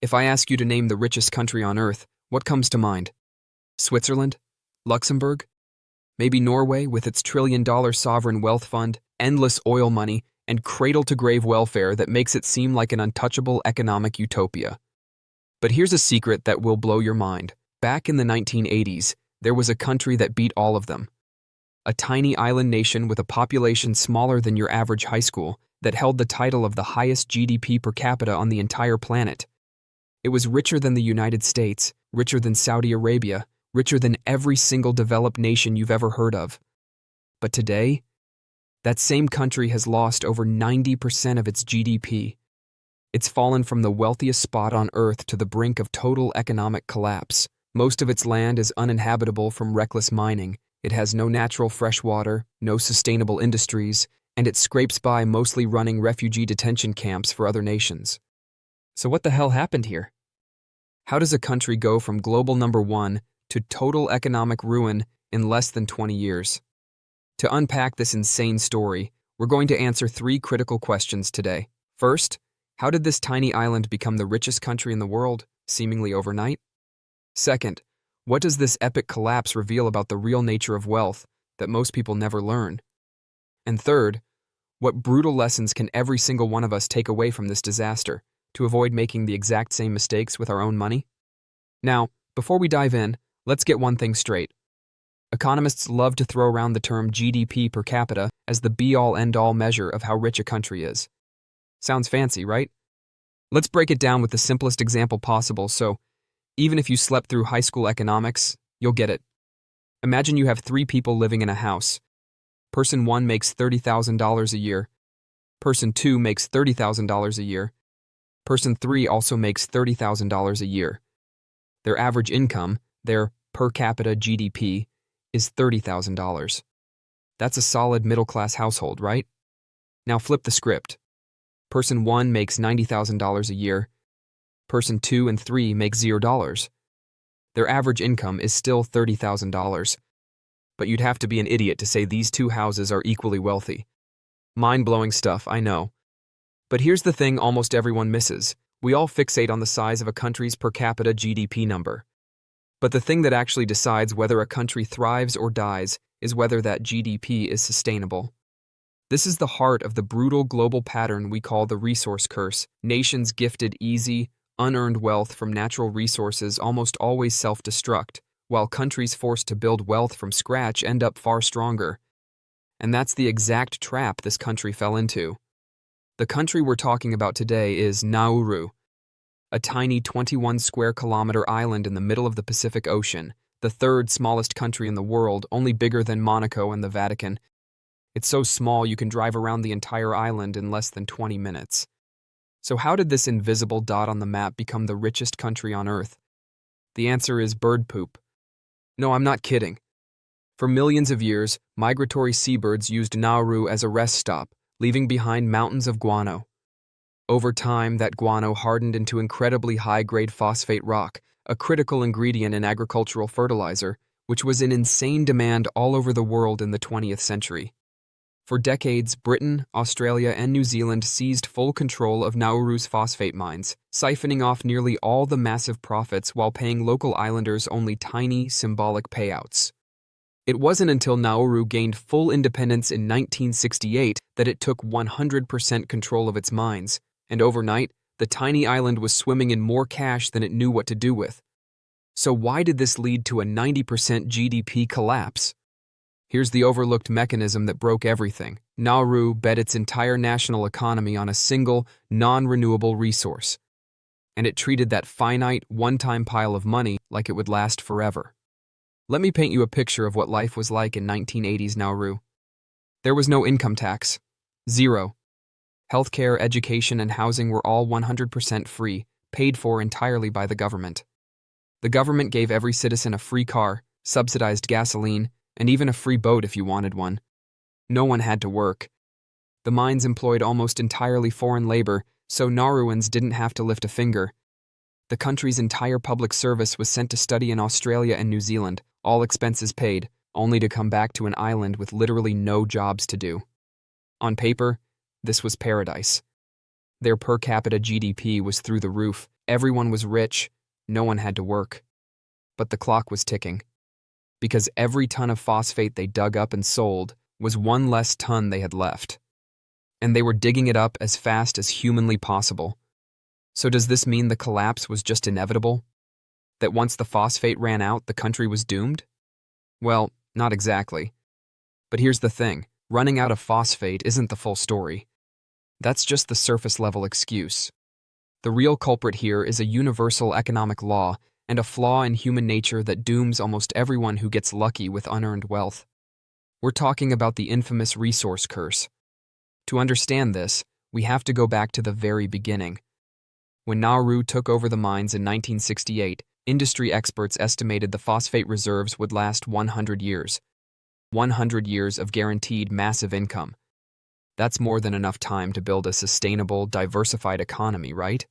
If I ask you to name the richest country on Earth, what comes to mind? Switzerland? Luxembourg? Maybe Norway with its trillion-dollar sovereign wealth fund, endless oil money, and cradle-to-grave welfare that makes it seem like an untouchable economic utopia. But here's a secret that will blow your mind. Back in the 1980s, there was a country that beat all of them. A tiny island nation with a population smaller than your average high school that held the title of the highest GDP per capita on the entire planet. It was richer than the United States, richer than Saudi Arabia, richer than every single developed nation you've ever heard of. But today, that same country has lost over 90% of its GDP. It's fallen from the wealthiest spot on Earth to the brink of total economic collapse. Most of its land is uninhabitable from reckless mining. It has no natural fresh water, no sustainable industries, and it scrapes by mostly running refugee detention camps for other nations. So what the hell happened here? How does a country go from global #1 to total economic ruin in less than 20 years? To unpack this insane story, we're going to answer 3 critical questions today. First, how did this tiny island become the richest country in the world, seemingly overnight? Second, what does this epic collapse reveal about the real nature of wealth that most people never learn? And third, what brutal lessons can every single one of us take away from this disaster to avoid making the exact same mistakes with our own money? Now, before we dive in, let's get one thing straight. Economists love to throw around the term GDP per capita as the be-all end-all measure of how rich a country is. Sounds fancy, right? Let's break it down with the simplest example possible, so even if you slept through high school economics, you'll get it. Imagine you have 3 people living in a house. Person 1 makes $30,000 a year. Person 2 makes $30,000 a year. Person 3 also makes $30,000 a year. Their average income, their per capita GDP, is $30,000. That's a solid middle-class household, right? Now flip the script. Person 1 makes $90,000 a year. Person 2 and 3 make $0. Their average income is still $30,000. But you'd have to be an idiot to say these 2 houses are equally wealthy. Mind-blowing stuff, I know. But here's the thing almost everyone misses. We all fixate on the size of a country's per capita GDP number. But the thing that actually decides whether a country thrives or dies is whether that GDP is sustainable. This is the heart of the brutal global pattern we call the resource curse. Nations gifted easy, unearned wealth from natural resources almost always self-destruct, while countries forced to build wealth from scratch end up far stronger. And that's the exact trap this country fell into. The country we're talking about today is Nauru, a tiny 21 square kilometer island in the middle of the Pacific Ocean, the 3rd smallest country in the world, only bigger than Monaco and the Vatican. It's so small you can drive around the entire island in less than 20 minutes. So how did this invisible dot on the map become the richest country on Earth? The answer is bird poop. No, I'm not kidding. For millions of years, migratory seabirds used Nauru as a rest stop, leaving behind mountains of guano. Over time, that guano hardened into incredibly high-grade phosphate rock, a critical ingredient in agricultural fertilizer, which was in insane demand all over the world in the 20th century. For decades, Britain, Australia, and New Zealand seized full control of Nauru's phosphate mines, siphoning off nearly all the massive profits while paying local islanders only tiny, symbolic payouts. It wasn't until Nauru gained full independence in 1968 that it took 100% control of its mines, and overnight, the tiny island was swimming in more cash than it knew what to do with. So why did this lead to a 90% GDP collapse? Here's the overlooked mechanism that broke everything. Nauru bet its entire national economy on a single, non-renewable resource. And it treated that finite, one-time pile of money like it would last forever. Let me paint you a picture of what life was like in 1980s Nauru. There was no income tax. Zero. Healthcare, education, and housing were all 100% free, paid for entirely by the government. The government gave every citizen a free car, subsidized gasoline, and even a free boat if you wanted one. No one had to work. The mines employed almost entirely foreign labor, so Nauruans didn't have to lift a finger. The country's entire public service was sent to study in Australia and New Zealand, all expenses paid, only to come back to an island with literally no jobs to do. On paper, this was paradise. Their per capita GDP was through the roof, Everyone was rich, no one had to work. But the clock was ticking. Because every ton of phosphate they dug up and sold was one less ton they had left. And they were digging it up as fast as humanly possible. So does this mean the collapse was just inevitable? That once the phosphate ran out, the country was doomed? Well, not exactly. But here's the thing, running out of phosphate isn't the full story. That's just the surface-level excuse. The real culprit here is a universal economic law and a flaw in human nature that dooms almost everyone who gets lucky with unearned wealth. We're talking about the infamous resource curse. To understand this, we have to go back to the very beginning. When Nauru took over the mines in 1968, industry experts estimated the phosphate reserves would last 100 years. 100 years of guaranteed massive income. That's more than enough time to build a sustainable, diversified economy, right?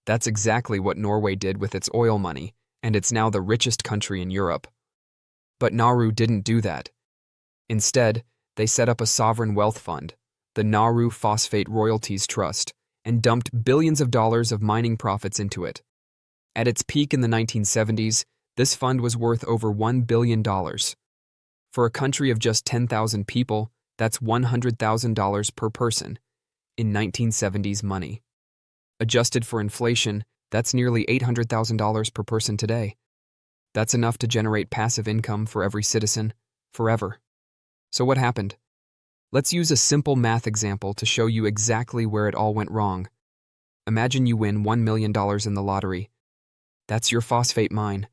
That's exactly what Norway did with its oil money, and it's now the richest country in Europe. But Nauru didn't do that. Instead, they set up a sovereign wealth fund, the Nauru Phosphate Royalties Trust, and dumped billions of dollars of mining profits into it. At its peak in the 1970s, this fund was worth over $1 billion. For a country of just 10,000 people, that's $100,000 per person in 1970s money. Adjusted for inflation, that's nearly $800,000 per person today. That's enough to generate passive income for every citizen, forever. So what happened? Let's use a simple math example to show you exactly where it all went wrong. Imagine you win $1 million in the lottery. That's your phosphate mine.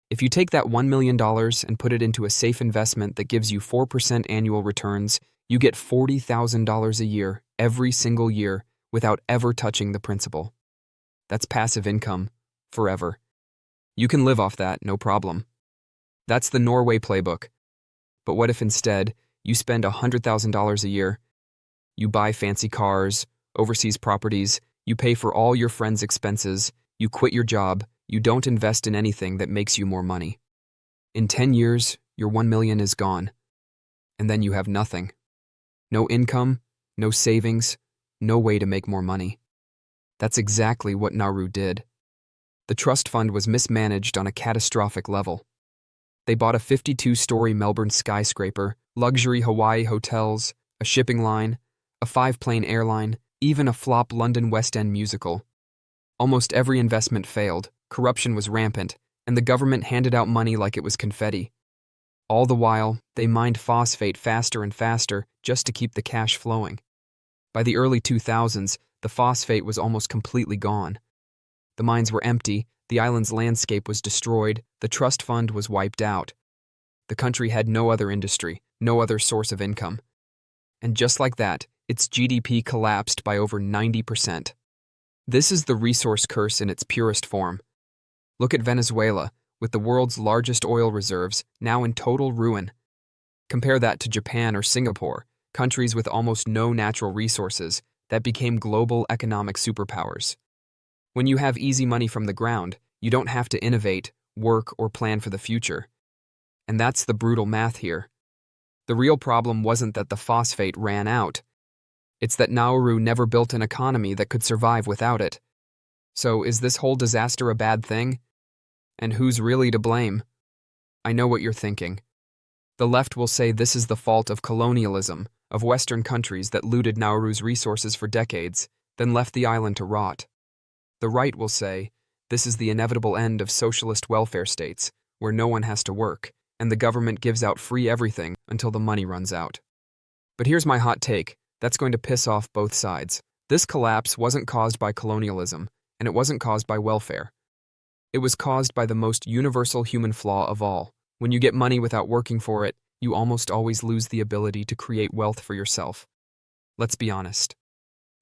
If you take that $1 million and put it into a safe investment that gives you 4% annual returns, you get $40,000 a year, every single year, without ever touching the principal. That's passive income, forever. You can live off that, no problem. That's the Norway playbook. But what if instead, you spend $100,000 a year? You buy fancy cars, overseas properties, you pay for all your friends' expenses, you quit your job, you don't invest in anything that makes you more money. In 10 years, your $1 million is gone. And then you have nothing. No income, no savings, no way to make more money. That's exactly what Nauru did. The trust fund was mismanaged on a catastrophic level. They bought a 52-story Melbourne skyscraper, luxury Hawaii hotels, a shipping line, a 5-plane airline, even a flop London West End musical. Almost every investment failed, corruption was rampant, and the government handed out money like it was confetti. All the while, they mined phosphate faster and faster just to keep the cash flowing. By the early 2000s, the phosphate was almost completely gone. The mines were empty, the island's landscape was destroyed, the trust fund was wiped out. The country had no other industry, no other source of income. And just like that, its GDP collapsed by over 90%. This is the resource curse in its purest form. Look at Venezuela, with the world's largest oil reserves, now in total ruin. Compare that to Japan or Singapore, countries with almost no natural resources that became global economic superpowers. When you have easy money from the ground, you don't have to innovate, work, or plan for the future. And that's the brutal math here. The real problem wasn't that the phosphate ran out. It's that Nauru never built an economy that could survive without it. So is this whole disaster a bad thing? And who's really to blame? I know what you're thinking. The left will say this is the fault of colonialism, of Western countries that looted Nauru's resources for decades, then left the island to rot. The right will say this is the inevitable end of socialist welfare states, where no one has to work, and the government gives out free everything until the money runs out. But here's my hot take, that's going to piss off both sides. This collapse wasn't caused by colonialism, and it wasn't caused by welfare. It was caused by the most universal human flaw of all. When you get money without working for it, you almost always lose the ability to create wealth for yourself. Let's be honest.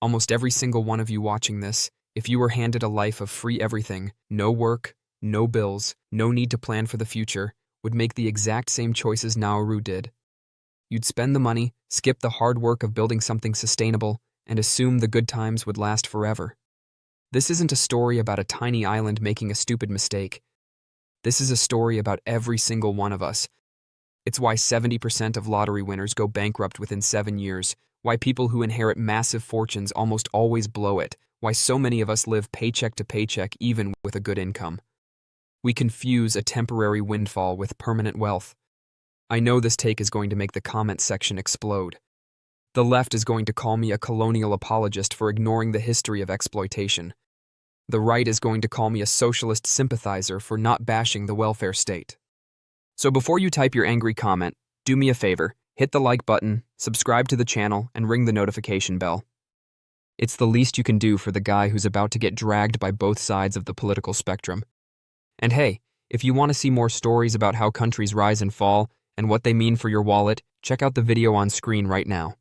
Almost every single one of you watching this, if you were handed a life of free everything, no work, no bills, no need to plan for the future, would make the exact same choices Nauru did. You'd spend the money, skip the hard work of building something sustainable, and assume the good times would last forever. This isn't a story about a tiny island making a stupid mistake. This is a story about every single one of us. It's why 70% of lottery winners go bankrupt within 7 years, why people who inherit massive fortunes almost always blow it, why so many of us live paycheck to paycheck even with a good income. We confuse a temporary windfall with permanent wealth. I know this take is going to make the comment section explode. The left is going to call me a colonial apologist for ignoring the history of exploitation. The right is going to call me a socialist sympathizer for not bashing the welfare state. So before you type your angry comment, do me a favor, hit the like button, subscribe to the channel, and ring the notification bell. It's the least you can do for the guy who's about to get dragged by both sides of the political spectrum. And hey, if you want to see more stories about how countries rise and fall and what they mean for your wallet, check out the video on screen right now.